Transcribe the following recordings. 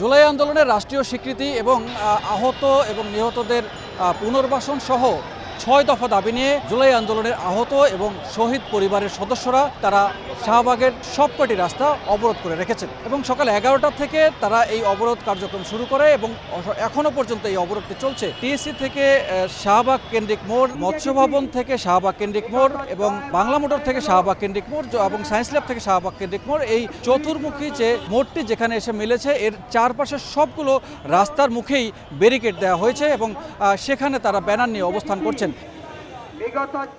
জুলাই আন্দোলনের রাষ্ট্রীয় স্বীকৃতি এবং আহত এবং নিহতদের পুনর্বাসন সহ ৬ দফা দাবি নিয়ে জুলাই আন্দোলনের আহত এবং শহীদ পরিবারের সদস্যরা তারা শাহবাগের সবকটি রাস্তা অবরোধ করে রেখেছেন এবং সকাল ১১টা থেকে তারা এই অবরোধ কার্যক্রম শুরু করে এবং এখনও পর্যন্ত এই অবরোধটি চলছে। টিএসসি থেকে শাহবাগ কেন্দ্রিক মোড়, মৎস্য ভবন থেকে শাহবাগ কেন্দ্রিক মোড় এবং বাংলা মোটর থেকে শাহবাগ কেন্দ্রিক মোড় এবং সায়েন্স ল্যাব থেকে শাহবাগ কেন্দ্রিক মোড়, এই চতুর্মুখী যে মোড়টি যেখানে এসে মিলেছে এর চারপাশে সবগুলো রাস্তার মুখেই ব্যারিকেড দেওয়া হয়েছে এবং সেখানে তারা ব্যানার নিয়ে অবস্থান করছেন।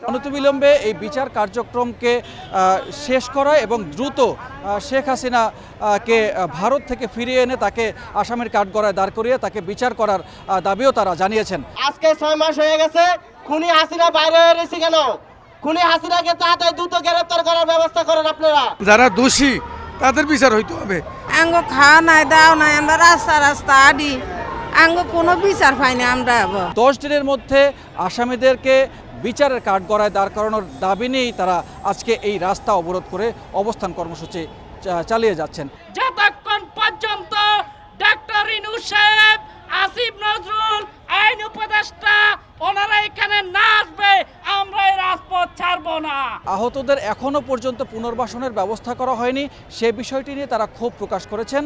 অনতিবিলম্বে এই বিচার কার্যক্রমকে শেষ করা এবং দ্রুত শেখ হাসিনাকে ভারত থেকে ফিরিয়ে এনে তাকে আসামির কাঠগড়ায় দাঁড় করিয়ে তাকে বিচার করার দাবিও তারা জানিয়েছেন। আজকে 6 মাস হয়ে গেছে, খুনি হাসিনা বাইরে এসেছে কেন? খুনি হাসিনাকে তাড়াতাড়ি দ্রুত গ্রেফতার করার ব্যবস্থা করেন আপনারা। যারা দোষী তাদের বিচার হইতে হবে। আঙ্গ খাওয়া নাই দাও নাই, আমরা রাস্তা আডি আঙ্গ কোনো বিচার পাইনি। আমরা 10 দিনের মধ্যে আসামিদেরকে বিচারের কাঠগড়ায় দাঁড় করানোর দাবি নিয়েই তারা আজকে এই রাস্তা অবরোধ করে অবস্থান কর্মসূচি চালিয়ে যাচ্ছেন। যতক্ষণ পর্যন্ত ডক্টর ইনুস সাহেব, আসিফ নজরুল, আইন উপদেষ্টা ওনারা এখানে না আসবে আমরা এই রাজপথ ছাড়বো না। আহতদের এখনও পর্যন্ত পুনর্বাসনের ব্যবস্থা করা হয়নি, সে বিষয়টি নিয়ে তারা ক্ষোভ প্রকাশ করেছেন।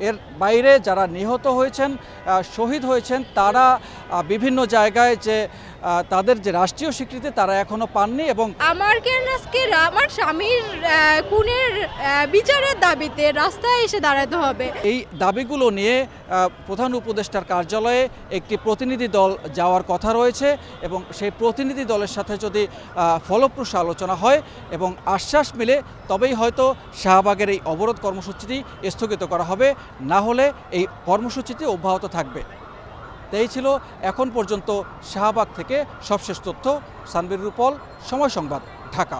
এর বাইরে যারা নিহত হয়েছেন, শহীদ হয়েছেন, তারা বিভিন্ন জায়গায় যে তাদের যে রাষ্ট্রীয় স্বীকৃতি তারা এখনও পাননি এবং আমার স্বামীর খুনের বিচারের দাবিতে রাস্তায় এসে দাঁড়াতে হবে। এই দাবিগুলো নিয়ে প্রধান উপদেষ্টার কার্যালয়ে একটি প্রতিনিধি দল যাওয়ার কথা রয়েছে এবং সেই প্রতিনিধি দলের সাথে যদি ফলপ্রসূ আলোচনা হয় এবং আশ্বাস মিলে তবেই হয়তো শাহবাগের এই অবরোধ কর্মসূচিটি স্থগিত করা হবে, না হলে এই কর্মসূচিটি অব্যাহত থাকবে। এই ছিল এখন পর্যন্ত শাহবাগ থেকে সবশেষ তথ্য। সানবীর রূপল, সময় সংবাদ, ঢাকা।